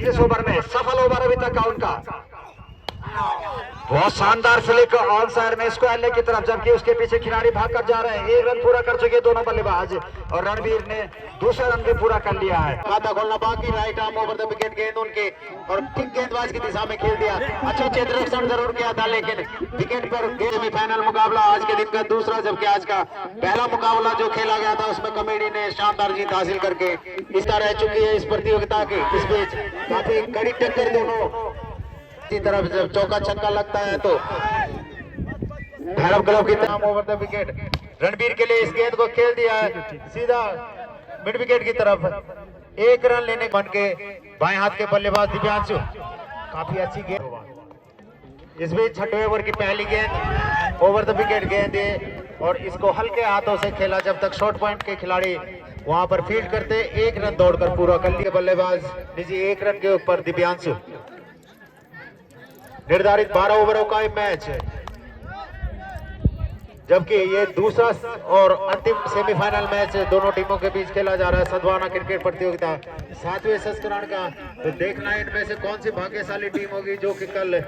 इस ओवर में सफल ओवर अभी तक का उनका। बहुत शानदार फ्लिक ऑन साइड में इसको एल्ले की तरफ, जबकि उसके पीछे खिलाड़ी भागकर जा रहे हैं। 1 रन पूरा कर चुके दोनों बल्लेबाज और रणवीर ने दूसरा रन भी पूरा कर लिया है। खाता खोलना बाकी, right arm over the wicket गेंद उनके और ठीक गेंदबाज की दिशा में खेल दिया। अच्छा क्षेत्र रक्षण जरूर किया था, लेकिन विकेट पर सेमीफाइनल मुकाबला आज के दिन का दूसरा, जबकि आज का पहला मुकाबला जो खेला गया था उसमें कमेडी ने शानदार जीत हासिल करके इस तरह रह चुकी है इस प्रतियोगिता की। इस बीच काफी कड़ी टक्कर दोनों की तरफ, जब चौका छक्का लगता है तो भैरव क्लब की तरफ ओवर द विकेट रणबीर के लिए इस गेंद को खेल दिया है सीधा मिड विकेट की तरफ। 1 रन लेने बन के बाएं हाथ के बल्लेबाज दिव्यांशु, काफी अच्छी गेंद। इस बीच छठवें ओवर की पहली गेंद ओवर द विकेट गेंद है और इसको हल्के हाथों से खेला जब तक शॉर्ट पॉइंट के खिलाड़ी वहां पर फील्ड करते। 1 रन दौड़कर पूरा कर लिया बल्लेबाज निजी। 1 रन के ऊपर दिव्यांशु। निर्धारित 12 ओवरों का मैच है, जबकि ये दूसरा और अंतिम सेमीफाइनल मैच दोनों टीमों के बीच खेला जा रहा है सद्भावना क्रिकेट प्रतियोगिता 7वें संस्करण का। तो देखना है इनमें से कौन सी भाग्यशाली टीम होगी जो कि कल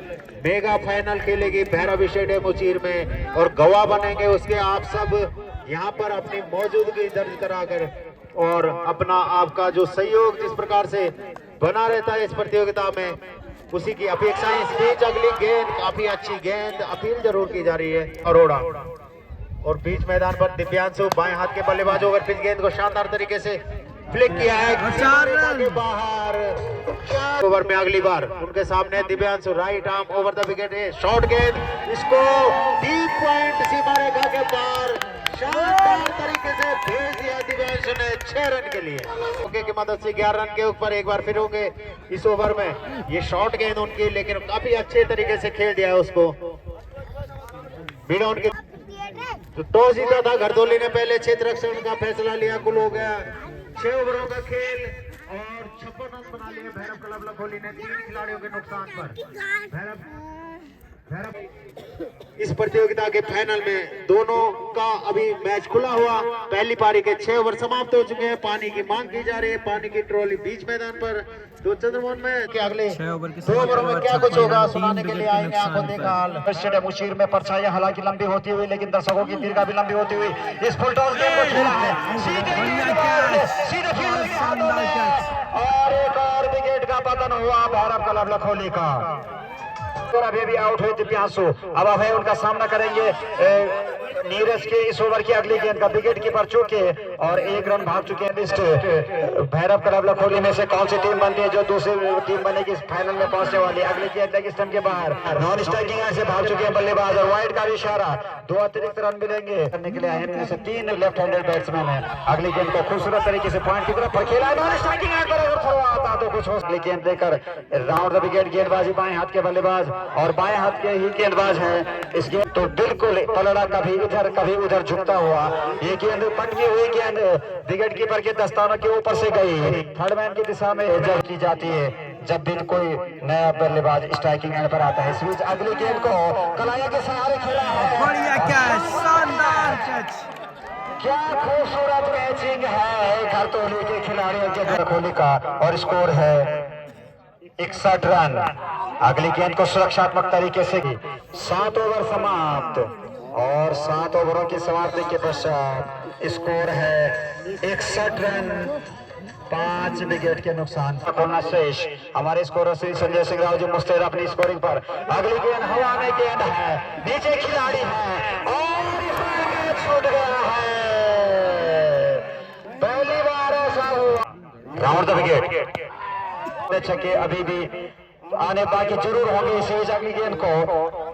मेगा फाइनल खेलेगी भैरव स्टेडियम उचीर में और गवाह बनेंगे उसके। आप सब यहाँ पर अपनी मौजूदगी दर्ज कराकर और अपना आपका जो सहयोग जिस प्रकार से बना रहता है इस प्रतियोगिता में, उसी की अपेक्षा है। इस बीच अगली गेंद काफी अच्छी गेंद अपील जरूर की जा रही है अरोड़ा और बीच मैदान पर दिव्यांशु बाएं हाथ के बल्लेबाज ओवर पिच गेंद को शानदार तरीके से फ्लिक किया है के बाहर। ओवर में अगली बार उनके सामने Divyanshu right arm over the wicket है शॉर्ट गेंद, इसको डीप पॉइंट सीमा रेखा के पार शानदार तरीके से भेज दिया दिव्यांशु ने 6 रन के लिए। ओके की मदद से 11 रन के ऊपर एक बार फिर होंगे इस ओवर में। ये शॉर्ट गेंद उनकी, लेकिन काफी अच्छे तरीके से खेल दिया है उसको। बीड़ा उनके तो टॉस जीता था घरदोली ने, पहले क्षेत्र रक्षण का फैसला लिया। कुल हो गया 6 ओवरों का खेल और 56 रन बना लिए भैरव क्लब लखोली ने 3 खिलाड़ियों के नुकसान पर। भैरव इस प्रतियोगिता के फाइनल में दोनों का अभी मैच खुला हुआ। पहली पारी के 6 ओवर समाप्त हो चुके हैं। पानी की मांग की जा रही है, पानी की ट्रॉली बीच मैदान पर। तो चंद्रमोहन में क्या अगले 2 ओवरों में क्या कुछ होगा सुनाने के लिए आएंगे आंखों देखा हाल। स्टेडियम उचीर में परछाइयां हालांकि लंबी होती हुई, लेकिन दर्शकों की दीर्घा भी लंबी होती हुई इस फुल टॉस गेम को खेला है सीधे फील्ड के हाथों में और एक और विकेट का पतन हुआ भैरव क्लब लखोली का। अभी भी आउट हुए दिव्यांशु। अब है उनका सामना करेंगे नीरज के इस ओवर की अगली गेंद का विकेट कीपर चूके और 1 रन भाग चुके हैं लिस्ट। भैरव क्लब लखोली में से कौन सी टीम बनती है जो दूसरी टीम बनेगी फाइनल में पहुंचने वाली। अगली गेंद लेग स्टंप के बाहर नॉन स्ट्राइकिंग से भाग चुके हैं बल्लेबाज और वाइड का इशारा। 2 अतिरिक्त रन मिलेंगे करने के लिए आए हैं 3 लेफ्ट हैंडेड बैट्समैन है। अगली गेंद को खूबसूरत तरीके से पॉइंट की तरफ खेला, नॉन स्ट्राइकिंग पर अगर थ्रो आता तो कुछ हो। अगली गेंद देकर राउंड द विकेट गेंदबाजी बाएं हाथ के बल्लेबाज और बाएं हाथ के ही गेंदबाज है। इस गेंद तो बिल्कुल पलड़ा कभी इधर कभी उधर झुकता हुआ। ये गेंद पटकी हुई गेंद विकेट कीपर के दस्तानों के ऊपर से गई थर्ड मैन की दिशा में जब की जाती है जब भी कोई नया बल्लेबाज स्ट्राइकिंग एंड पर आता है। इस बीच अगली गेंद को कलाया के सहारे खेला है। बढ़िया कैच, शानदार कैच, क्या खूबसूरत कैचिंग है घरतोली के खिलाड़ियों के लखोली का और स्कोर है 61 रन। अगली गेंद को सुरक्षात्मक तरीके से 7 ओवर समाप्त और 7 ओवरों की समाप्ति के पश्चात स्कोर है 61 रन 5 विकेट के नुकसान। खोलना शेष हमारे स्कोर श्री संजय सिंह राव जी मुस्तैद अपनी स्कोरिंग पर। अगली गेंद हवा में गेंद है, नीचे खिलाड़ी है और इसमें कैच छूट गया है। पहली बार ऐसा हुआ। राउंड द विकेट छक्के अभी भी आने बाकी जरूर होंगे। इसी अगली गेंद को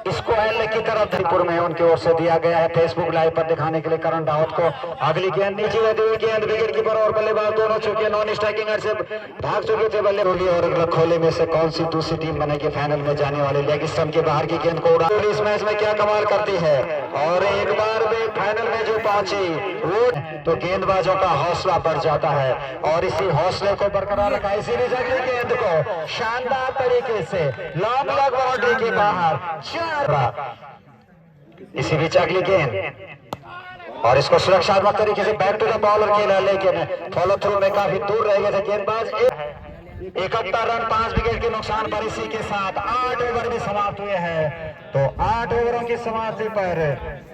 इसको एल की तरफ त्रिपुर में उनकी ओर से दिया गया है फेसबुक लाइव पर दिखाने के लिए करण रावत को। अगली गेंद नीचे रहती हुई गेंद विकेट कीपर और बल्लेबाज दोनों चुके नॉन स्ट्राइकिंग एंड से भाग चुके थे बल्लेबाज। और लखोली में से कौन सी दूसरी टीम बनेगी फाइनल में जाने वाली। लेग स्टंप के बाहर की गेंद को उड़ा इस मैच में क्या कमाल करती है और एक बार भी फाइनल में जो पहुंची वो तो गेंदबाजों का हौसला बढ़ जाता है और इसी हौसले को बरकरार रखा। इसीलिए अगली गेंद को शानदार तरीके से लॉन्ग लेग बाउंड्री के बाहर इसी बीच अगली गेंद और इसको सुरक्षात्मक तरीके से बैक टू द बॉलर खेला, लेकिन फॉलो थ्रू में काफी दूर रह गए थे गेंदबाज। 71 रन 5 विकेट के नुकसान पर इसी के साथ 8 ओवर भी समाप्त हुए हैं। तो 8 ओवरों की समाप्ति पर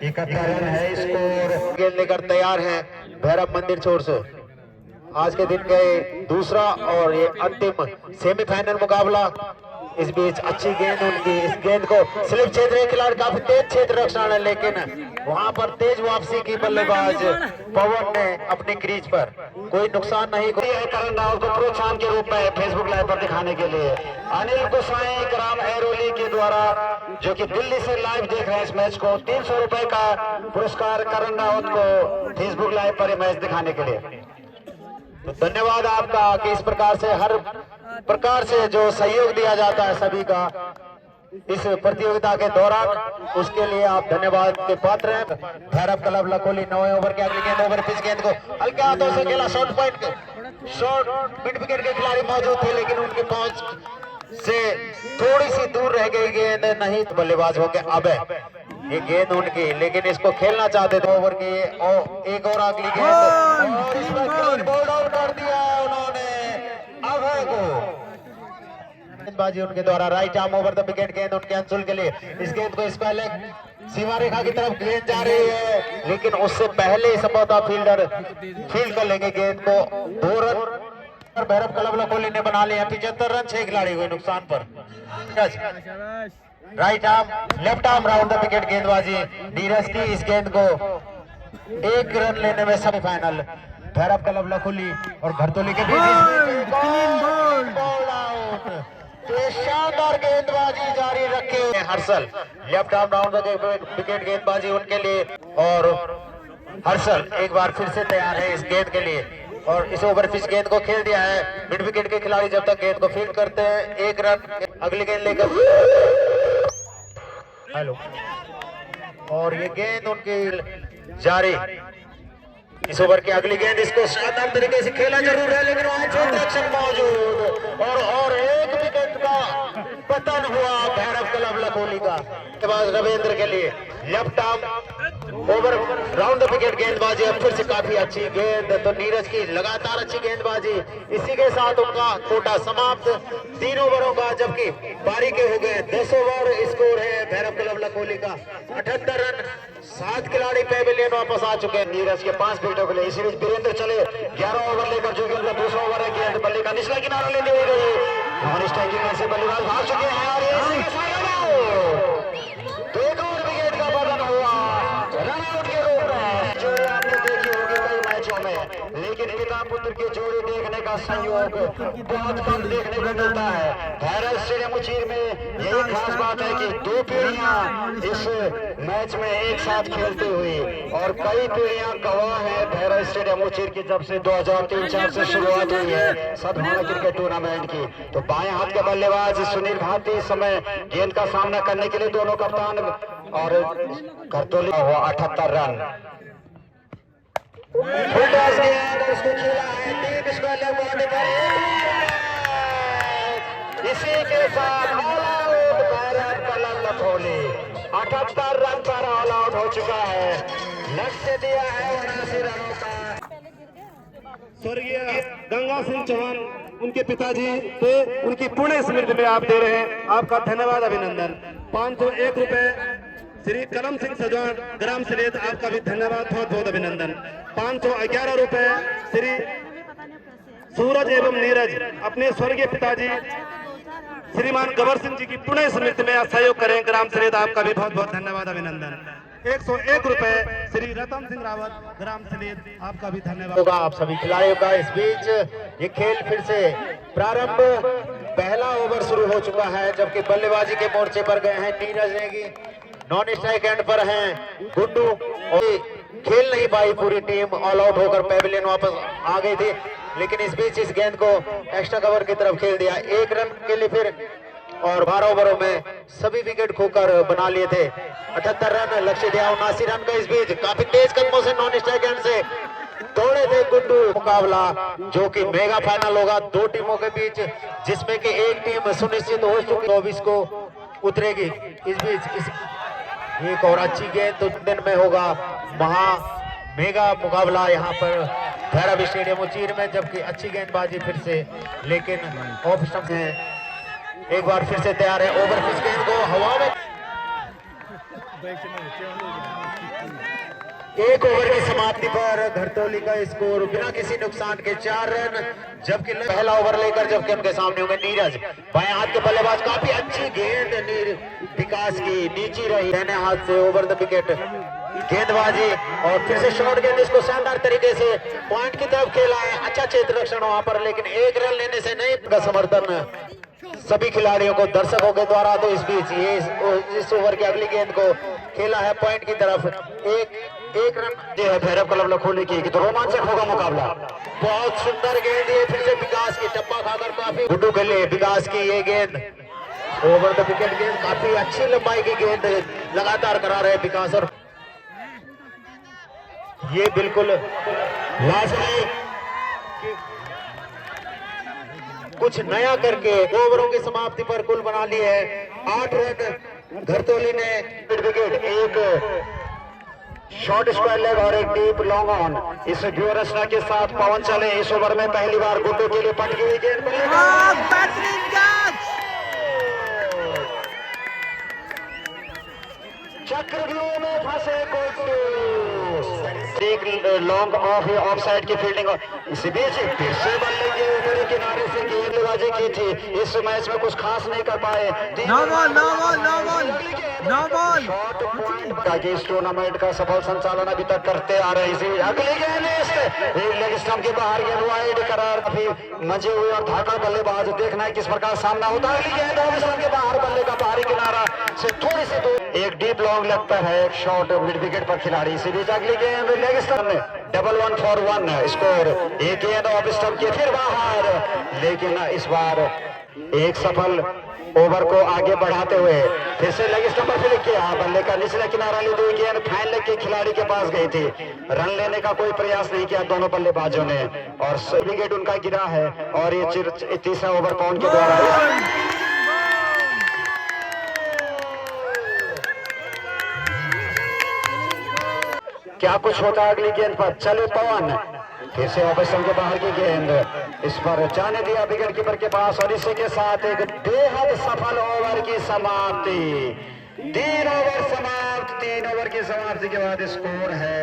71 रन है स्कोर। गेंद लेकर तैयार है भैरव मंदिर छोर से। आज के दिन का दूसरा और ये अंतिम सेमीफाइनल मुकाबला। इस बीच अच्छी गेंद उनकी, इस गेंद को स्लिप क्षेत्र खिलाड़ी काफी तेज क्षेत्र रक्षण है, लेकिन वहां पर तेज वापसी की बल्लेबाज पवन ने अपनी क्रीज पर कोई नुकसान नहीं। करण रावत को प्रोत्साहन के रूप में फेसबुक लाइव पर दिखाने के लिए अनिल गोसाई ग्राम एरोली के द्वारा, जो कि दिल्ली से लाइव देख रहे हैं इस मैच को, 300 रुपए का पुरस्कार करण रावत को फेसबुक लाइव पर मैच दिखाने के लिए। तो धन्यवाद आपका कि इस प्रकार से हर प्रकार से जो सहयोग दिया जाता है सभी का इस प्रतियोगिता के दौरान, उसके लिए आप धन्यवाद के पात्र हैं। भैरव क्लब लखोली 9वें ओवर के अगली गेंद ओवर पिच गेंद को हल्के हाथों से खेला। शॉर्ट पॉइंट के शॉर्ट मिड विकेट के खिलाड़ी मौजूद थे, लेकिन उनके पहुंच से थोड़ी सी दूर रह गई गेंद, नहीं तो बल्लेबाज हो गए। अब ये गेंद उनकी, लेकिन इसको खेलना चाहते थे ओवर की। एक और अगली गेंद और इसमें बोल्ड आउट कर दिया उन्होंने अभय को। गेंदबाजी उनके द्वारा right arm over the wicket गेंद उनके अंशुल के लिए। इस गेंद को इस पहले सीमा रेखा की तरफ गेंद जा रही है, लेकिन उससे पहले संभवतः फील्डर फील्ड कर लेंगे गेंद को। 2 रन भैरव क्लब लखोली ने बना लिया। 75 रन 6 खिलाड़ी हुए नुकसान पर। Right arm left arm round the wicket गेंदबाजी नीरज की। इस गेंद को 1 रन लेने में सेमीफाइनल भैरव क्लब लखोली और घरतोली के बीच बॉल आउट। तो शानदार गेंदबाजी जारी रखे हुए Harshal. Left arm round the wicket गेंदबाजी उनके लिए, और हर्षल एक बार फिर से तैयार है इस गेंद के लिए, और इस ओवर पिच गेंद को खेल दिया है। मिड विकेट के खिलाड़ी जब तक गेंद को फील्ड करते हैं 1 रन। अगली गेंद लेकर हेलो, और ये गेंद उनकी जारी। इस ओवर की अगली गेंद, इसको शानदार तरीके से खेला जरूर है, लेकिन वहां क्षेत्र मौजूद और एक विकेट का पतन हुआ भैरव क्लब लखोली का। के बाद रविंद्र के लिए left arm over round the wicket गेंदबाजी। अब फिर से काफी अच्छी गेंद, तो नीरज की लगातार अच्छी गेंदबाजी। इसी के साथ उनका कोटा समाप्त 3 ओवरों का, जबकि पारी के हो गए 10 ओवर। स्कोर है भैरव क्लब लखोली का 78 रन। 7 खिलाड़ी पेविलियन वापस आ चुके हैं नीरज के 5 विकेटों के लिए। इसी बीच वीरेंद्र चले 11 ओवर लेकर, जो कि उनका दूसरा ओवर है। गेंद बल्ले का निचला किनारा ले ली गई। नॉन स्ट्राइकिंग में से बल्लेबाज भाग चुके हैं और इसी के साथ तो एक और विकेट का बदल हुआ रन आउट के रूप में। जो आपने देखी होगी कई मैचों में, लेकिन पिता पुत्र की जोड़ी देखने का संयोग बहुत कम देखने को मिलता है। भैरव स्टेडियम उचीर में यही खास बात है कि 2 पीढ़ियां इस मैच में एक साथ खेलती हुई, और कई पीढ़ियां गवाह है भैरव स्टेडियम उचीर की, जब से 2003-4 से शुरुआत हुई है सद्भावना क्रिकेट टूर्नामेंट की। तो बाएं हाथ के बल्लेबाज सुनील भारती इस समय गेंद का सामना करने के लिए दोनों कप्तान, और घरतोली हुआ 78 रन। उसको खेला है 3 स्क्वायर बॉल पर। इसी के साथ all out Bhairav club Lakholi 78 run पर ऑल आउट हो चुका है। लक्ष्य दिया है 79 रनों का। स्वर्गीय गंगा सिंह चौहान उनके पिताजी थे, उनकी पुण्य स्मृति में आप दे रहे हैं, आपका धन्यवाद अभिनंदन। 501 रुपए श्री करम सिंह सजवान ग्राम सलेत, आपका भी धन्यवाद, बहुत बहुत अभिनंदन। 511 रुपए श्री सूरज एवं नीरज अपने स्वर्गीय पिताजी श्रीमान गबर सिंह जी की पुण्य स्मृति में सहयोग करें ग्राम सलेत, आपका भी बहुत बहुत धन्यवाद अभिनंदन। 101 रुपए श्री रतन सिंह रावत ग्राम सलेत, आपका भी धन्यवाद होगा आप सभी खिलाड़ियों का। इस बीच ये खेल फिर से प्रारंभ, पहला ओवर शुरू हो चुका है, जबकि बल्लेबाजी के मोर्चे पर गए हैं Neeraj Negi, non strike and पर हैं गुड्डू, और खेल नहीं पाई पूरी टीम, ऑल आउट होकर पेविलियन वापस आ गई थी। लेकिन इस बीच इस गेंद को एक्स्ट्रा कवर की तरफ खेल दिया 1 रन के लिए फिर, और 12 ओवरों में सभी विकेट खोकर बना लिए थे 78 रन। लक्ष्य दिया 79 रन का। इस बीच काफी तेज कदमों से नॉन स्ट्राइक एंड से तोड़े थे गुड्डू। मुकाबला जो कि मेगा फाइनल होगा 2 टीमों के बीच, जिसमें कि एक टीम सुनिश्चित हो चुकी 24 को उतरेगी। इस बीच एक और अच्छी गेंद तो दिन में होगा महा मेगा मुकाबला यहाँ पर भैरव स्टेडियम उचीर में, जबकि अच्छी गेंदबाजी फिर से, लेकिन ऑफ स्टंप है। एक बार फिर से तैयार है, ओवर पिच गेंद को हवा में, एक ओवर की समाप्ति पर घरतौली का स्कोर बिना किसी नुकसान के 4 रन, जबकि पहला ओवर लेकर जबकि उनके सामने होंगे नीरज। बाएं हाथ के बल्लेबाज, काफी अच्छी गेंद विकास की नीची रही, दाहिने हाथ से ओवर द विकेट गेंदबाजी, और फिर से शॉर्ट गेंद, इसको शानदार तरीके से पॉइंट की तरफ खेला है। अच्छा क्षेत्र रक्षण वहां पर, लेकिन एक रन लेने से नहीं का समर्थन सभी खिलाड़ियों को दर्शकों के द्वारा। तो इस बीच ये इस ओवर की अगली गेंद को खेला है पॉइंट की तरफ, एक रन जो है भैरव क्लब लखोली की, तो रोमांचक होगा मुकाबला। बहुत सुंदर गेंद ये फिर से विकास की, टप्पा खाकर काफी गुड्डू खेले विकास की ये गेंद, ओवर द विकेट गेंद, काफी अच्छी लंबाई की गेंद लगातार करा रहे विकास, और ये बिल्कुल लाजमी कुछ नया करके ओवरों की समाप्ति पर कुल बना ली है 8 रन। घरतौली ने विकेट, एक शॉर्ट स्क्वायर लेग और एक डीप लॉन्ग ऑन, इस व्यूह रचना के साथ पवन चले। इस ओवर में पहली बार गुड्डू के लिए पटकी हुई गेंद, चक्रव्यूह में फंसे गुड्डू, एक लॉन्ग ऑफ साइड की फील्डिंग, इसी बीच फिर से बल्ले के ऊपरी किनारे से गेंदबाजी की थी। इस मैच में कुछ खास नहीं कर पाए। शॉर्ट पॉइंट का इस टूर्नामेंट का सफल संचालन अभी तक करते आ रहे हैं। अगली गेंद लेग स्टंप के बाहर गेंद वाइड करार, काफी मजे हुए और धाका बल्लेबाज, देखना है किस प्रकार सामना होता है। अगली गेंद लेग स्टंप के बाहर, बल्ले का बाहरी किनारा से थोड़ी सी दूर, एक डीप लॉन्ग लगता है, एक शॉर्ट मिड विकेट पर खिलाड़ी। इसी बीच अगली गेंद लेग स्टंप में, डबल 1 फॉर 1 स्कोर, एक गेंद ऑफ स्टंप के फिर बाहर, लेकिन इस बार एक सफल ओवर को आगे बढ़ाते हुए फिर से लेग स्टंप पर फ्लिक किया, बल्ले का निचला किनारा ली हुई गेंद फाइन लेग के खिलाड़ी के पास गई थी। रन लेने का कोई प्रयास नहीं किया दोनों बल्लेबाजों ने, और विकेट उनका गिरा है, और ये तीसरा ओवर पवन के द्वारा। क्या कुछ होता है अगली गेंद पर, चले पवन, फिर से ऑपोजिशन के बाहर की गेंद, इस पर जाने दिया विकेट कीपर के पास, और इसी के साथ एक बेहद सफल ओवर की समाप्ति। 3 ओवर समाप्त, 3 ओवर की समाप्ति के बाद स्कोर है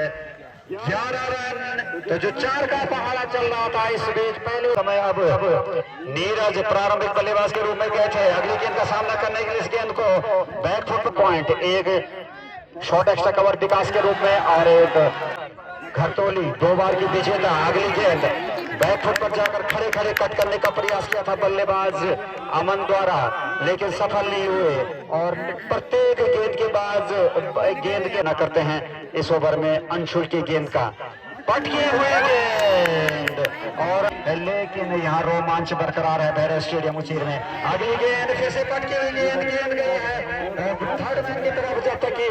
11 रन। तो जो 4 का पहाड़ा चल रहा था इस बीच पहले समय, अब नीरज प्रारंभिक बल्लेबाज के रूप में गए थे अगली गेंद का सामना करने के लिए। इस गेंद को बैकफुट पॉइंट, एक शॉर्ट एक्स्ट्रा कवर विकास के रूप में, और एक घरतौली 2 बार की विजेता। अगली गेंद बैकफुट पर जाकर खड़े खड़े कट करने का प्रयास किया था बल्लेबाज अमन द्वारा, लेकिन सफल नहीं हुए, और प्रत्येक गेंद के बाद गेंद के न करते हैं इस ओवर में अंशुल की गेंद का पटके हुए गेंद, और लेकिन यहाँ रोमांच बरकरार है भैरव स्टेडियम उचीर में। अगली गेंद फिर से पटके हुई गेंद, गया है थर्ड मैन की तरफ, जब तक कि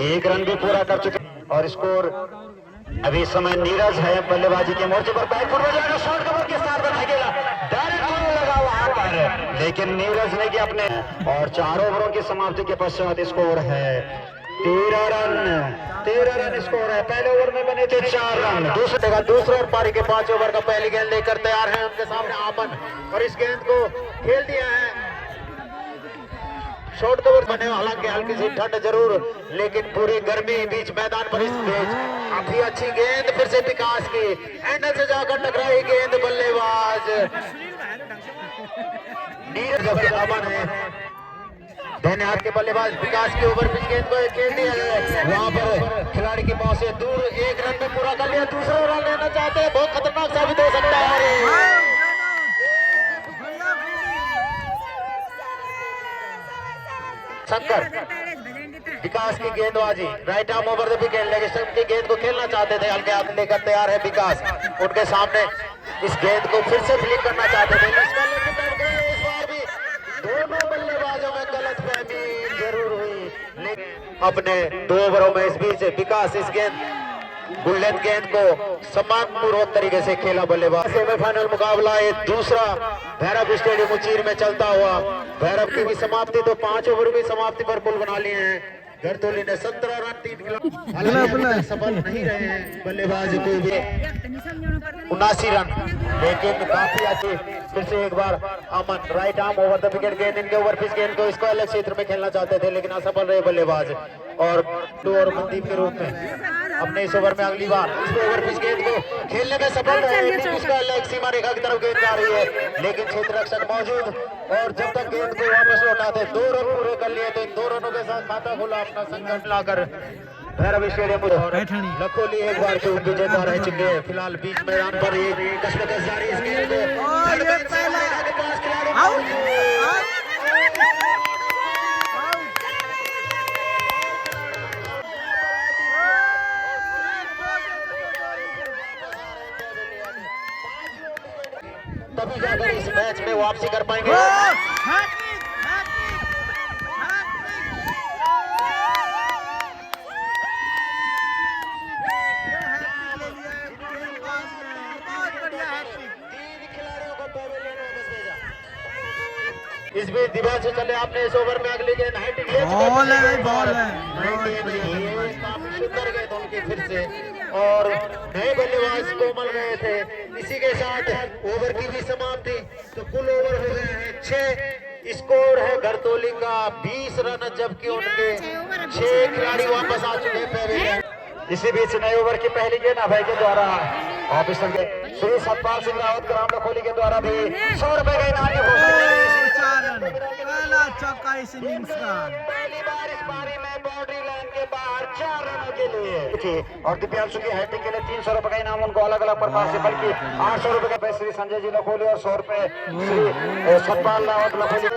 1 रन भी पूरा कर चुके, और स्कोर अभी समय नीरज है बल्लेबाजी के मोर्चे पर, बैकफुट में जाकर शॉर्ट कवर के साथ बना गेला, डायरेक्ट लगा वहां पर, लेकिन नीरज ने किया अपने, और 4 ओवरों की समाप्ति के पश्चात स्कोर है 13 रन स्कोर है। पहले ओवर में बने थे 4 रन। दूसरे और पारी के 5 ओवर का पहली गेंद लेकर तैयार है उनके सामने आमन, और इस गेंद को खेल दिया है शॉर्ट कवर बने, हालांकि हल्की सी ठंड जरूर, लेकिन पूरी गर्मी बीच मैदान पर इस बीच काफी अच्छी गेंद फिर से विकास की, एंड से जाकर टकराई गेंद, बल्लेबाज नीरज अमन है, दाहिने हाथ के बल्लेबाज विकास के ओवर पिच गेंद को खेल दिया है वहां पर खिलाड़ी के पास से दूर, 1 रन में पूरा कर लिया, दूसरा रन लेना चाहते हैं, बहुत खतरनाक साबित हो सकता है। शंकर विकास की गेंदबाजी, right arm over the wicket, leg stump की गेंद को खेलना चाहते थे, हल्के हाथ लेकर तैयार है विकास, उनके सामने इस गेंद को फिर से फ्लिक करना चाहते थे, इस बार भी दोनों बल्लेबाजों में गलतफहमी जरूर हुई, लेकिन अपने 2 ओवरों में इस बीच विकास इस गेंद बुलेट गेंद को सम्मानपूर्वक तरीके से खेला बल्लेबाज। सेमीफाइनल मुकाबला ये दूसरा भैरव स्टेडियम उचीर में चलता हुआ, भैरव की भी समाप्ति तो 5 ओवर की समाप्ति पर कुल बना लिए हैं घरतोली ने 17 रन 3 खिलाड़ी सफल नहीं रहे हैं बल्लेबाज को भी 79 रन, लेकिन काफी अच्छी। फिर से एक बार Aman right arm over the wicket गेंद, इनके ओवर पिच गेंद को इसको अलग क्षेत्र में खेलना चाहते थे लेकिन असफल रहे बल्लेबाज। और और मनदीप के रूप में अपने इस ओवर में अगली बार इस ओवर पिच गेंद को खेलने में सफल रहे, उसका अलग सीमा रेखा की तरफ गेंद जा रही है लेकिन क्षेत्र रक्षक मौजूद। और जब तक गेंद को वापस लौटाते 2 रन पूरे कर लिए तो इन 2 रनों के साथ खाता खोला अपना संकट लाकर भैरव स्टेडियम। लखोली एक बार के विजेता रह चुके हैं। फिलहाल बीच मैदान पर ये कशमकश जारी इस गेंद तभी जाकर इस मैच में वापसी कर पाएंगे। इस बीच दिव्यांशु चले आपने इस ओवर में अगली गेंद बॉल है बॉल है काफी सुंदर गेंद उनकी फिर से और नए बल्लेबाज कोमल गए थे। इसी के साथ ओवर की भी समाप्ति, तो कुल ओवर हो गए हैं 6। स्कोर है घरतोली का 20 रन, जबकि उनके 6 खिलाड़ी वापस आ चुके हैं पवेलियन। इसी बीच नए ओवर की पहली गेंद अभय के द्वारा ऑफिसर के श्री सतपाल सिंह रावत ग्राम लखोली के द्वारा भी 100 रुपए का इनाम पहला चौका इस इनिंग्स का। पहली बार इस पारी में बाउंड्री लाइन के बाहर 4 रनों के लिए और दिव्यांशु की हैट्रिक के लिए 300 रुपए का इनाम उनको अलग अलग प्रकार से, बल्कि 800 रुपए का श्री संजय जी लखोली और 100 रुपए श्री सतपाल रावत लखोली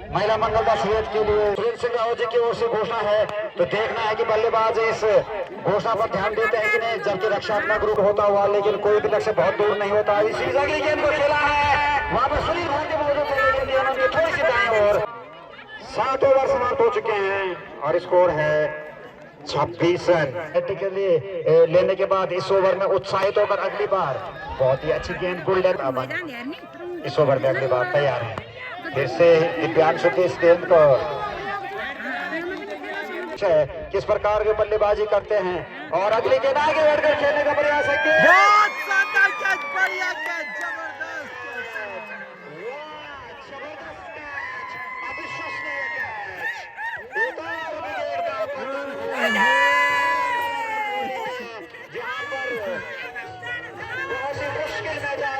महिला मंडल का श्रेय के लिए सुरेंद्र सिंह रावत जी की ओर से घोषणा है। तो देखना है कि बल्लेबाज इस घोषणा पर ध्यान देते हैं कि नहीं, जबकि रक्षात्मक रूप होता हुआ लेकिन कोई भी लक्ष्य बहुत दूर नहीं होता। इसी अगली गेंद को खेला है, वहां पर सुनील भारती मौजूद थे लेकिन उन्होंने थोड़ी सी दाएं ओर 7 ओवर समाप्त हो चुके हैं और स्कोर है 26 रन के लिए लेने के बाद इस ओवर में उत्साहित होकर अगली बार बहुत ही अच्छी गेंद गोल्डन इस ओवर में अगली बार तैयार है। फिर से दिव्यांशु की इस गेंद को किस प्रकार की बल्लेबाजी करते हैं और अगली गेंद आगे बढ़कर खेलने का प्रयास है। बहुत शानदार कैच, बढ़िया कैच, जबरदस्त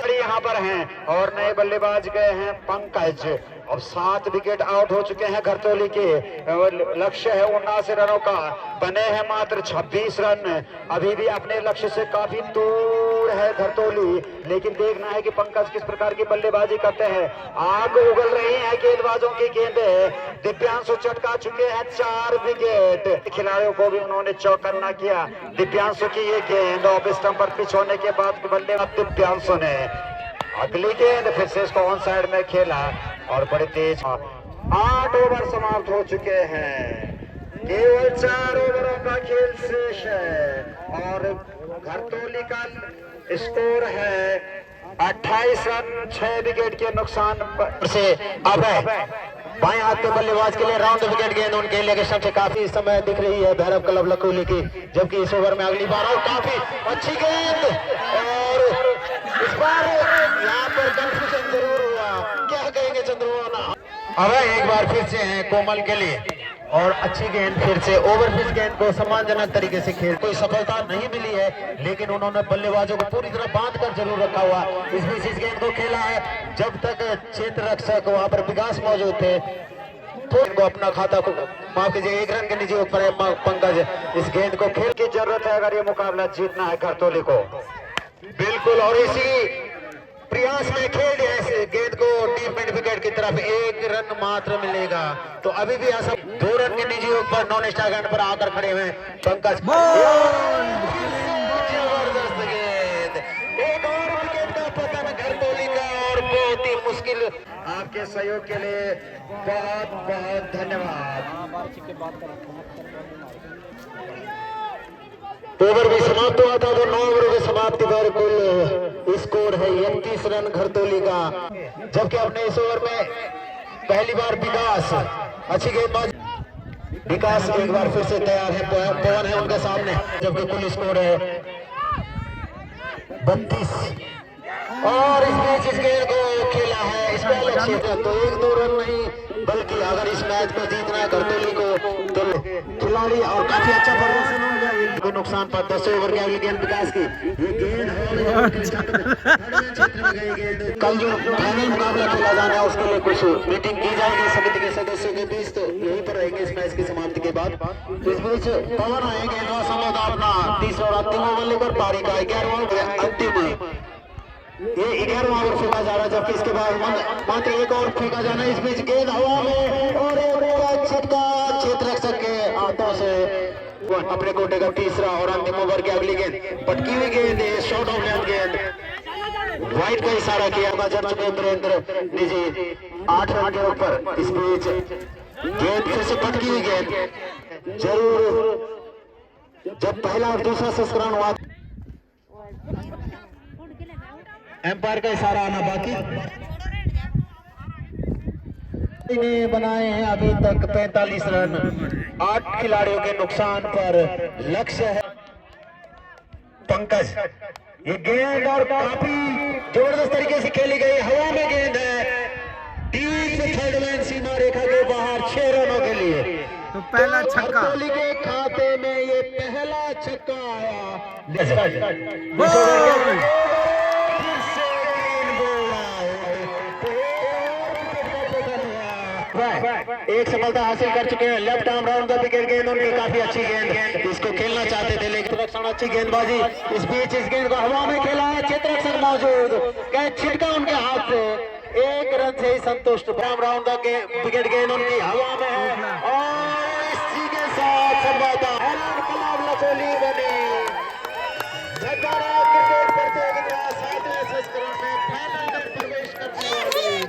यहाँ पर हैं और नए बल्लेबाज गए हैं पंकज। अब 7 विकेट आउट हो चुके हैं घरतोली के, लक्ष्य है 79 रनों का, बने हैं मात्र 26 रन। अभी भी अपने लक्ष्य से काफी दूर है घरतोली, लेकिन देखना है कि पंकज किस प्रकार की बल्लेबाजी करते हैं। आग उगल रही है गेंदबाजों की गेंदें। दिव्यांशु चटका चुके हैं 4 विकेट, खिलाड़ियों को भी उन्होंने चौकन्ना किया। दिव्यांशु की ये गेंद ऑफ स्टंप पर पिच होने के बाद बल्लेबाज दिव्यांशु ने अगली गेंद फिर से इसको ऑन साइड में खेला और बड़े तेज 8 ओवर समाप्त हो चुके हैं। केवल 4 ओवरों का खेल शेष है और घरतोली का स्कोर है 28 रन 6 विकेट के नुकसान से। अब बाएं हाथ के बल्लेबाज के लिए राउंड विकेट गेंद उनके लिए सबसे काफी समय दिख रही है भैरव क्लब लखोली की, जबकि इस ओवर में अगली बार और काफी अच्छी गेंद और इस बार यहाँ पर कंफ्यूजन जरूर हुआ, क्या कहेंगे चंद्रमोहन। अब एक बार फिर से है कोमल के लिए और अच्छी गेंद फिर से ओवर पिच गेंद को सम्मानजनक तरीके से खेल, कोई सफलता नहीं मिली है लेकिन उन्होंने बल्लेबाजों को पूरी तरह बांध कर जरूर रखा हुआ। इस बीच इस गेंद को खेला है, जब तक क्षेत्र रक्षक वहां पर विकास मौजूद थे तो इनको अपना खाता को माफ कीजिए 1 रन के नीचे ऊपर है पंकज। इस गेंद को खेल की जरूरत है अगर ये मुकाबला जीतना है घरतोली को, बिल्कुल। और इसी प्रयास में खेल ऐसे गेंद को डीप मिड विकेट की तरफ 1 रन मात्र मिलेगा। तो अभी भी ऐसा 2 रन के निजी ऊपर नॉन स्ट्राइक पर आकर खड़े हुए पंकज। जबरदस्त गेंद, एक और विकेट का पतन घरतोली का और बहुत ही मुश्किल। आपके सहयोग के लिए बहुत बहुत धन्यवाद। ओवर भी समाप्त हुआ था तो 9 ओवर की समाप्ति पर कुल स्कोर है 31 रन घरतोली का, जबकि अपने इस ओवर में पहली बार विकास अच्छी गेंदबाजी विकास एक बार फिर से तैयार है, पवन है उनके सामने, जबकि कुल स्कोर है 32। और इस बीच इस गेंद को खेला है, इस पर लक्ष्य था, तो 1-2 रन नहीं बल्कि अगर इस मैच को जीतना है करतोली को तो खिलाड़ी और काफी अच्छा प्रदर्शन हो गया। कोई नुकसान पर 10 ओवर की अगली गेंद विकास की, ये गेंद क्षेत्र में गई गेंद। कल जो फाइनल मुकाबला खेला जाना है उसके लिए कुछ मीटिंग की जाएगी समिति के सदस्यों के बीच, तो यहीं पर रहेंगे इस मैच की समाप्ति के बाद। तो इस बीच पवन आएंगे गेंदबाज अपना तीसरा और अंतिम ओवर लेकर पारी का 11वां अंतिम, ये 11वां ओवर फेंका जा रहा है, जबकि इसके बाद मात्र एक और फेंका जाना है। इस बीच गेंद हवा में और छिटका क्षेत्र रख सके हाथों से अपने कोटे का तीसरा और अंतिम ओवर की अगली गेंद, पटकी हुई गेंद, शॉर्ट ऑफ लेंथ गेंद, वाइड का इशारा किया होगा जब सुरेंद्र निजी 8 रन के ऊपर। इस बीच गेंद फिर से पटकी हुई गेंद, जरूर जब पहला और दूसरा संस्करण हुआ एम्पायर का इशारा आना बाकी ने बनाए हैं अभी तक 45 रन, 8 खिलाड़ियों के नुकसान पर लक्ष्य है पंकज। ये गेंद और काफी जबरदस्त तरीके से खेली गई, हवा में गेंद है, डीप थर्ड मैन सीमा रेखा के बाहर 6 रनों के लिए। तो पहला छक्का करतोली के खाते में ये पहला छक्का आया। एक सफलता हासिल कर चुके हैं, left arm round the wicket गेंद उनकी काफी अच्छी गेंद, इसको खेलना चाहते थे लेकिन रक्षण अच्छी गेंदबाजी। इस बीच इस गेंद को हवा में खेला है, क्षेत्ररक्षक मौजूद, कैच छिटका उनके हाथ से, 1 रन से ही संतुष्ट। राउंड द विकेट गेंद उनकी हवा में है और इसी के साथ संवाददाता लचोली बनी। क्रिकेट प्रतियोगिता 7वें संस्करण में फाइनल में प्रवेश करने वाली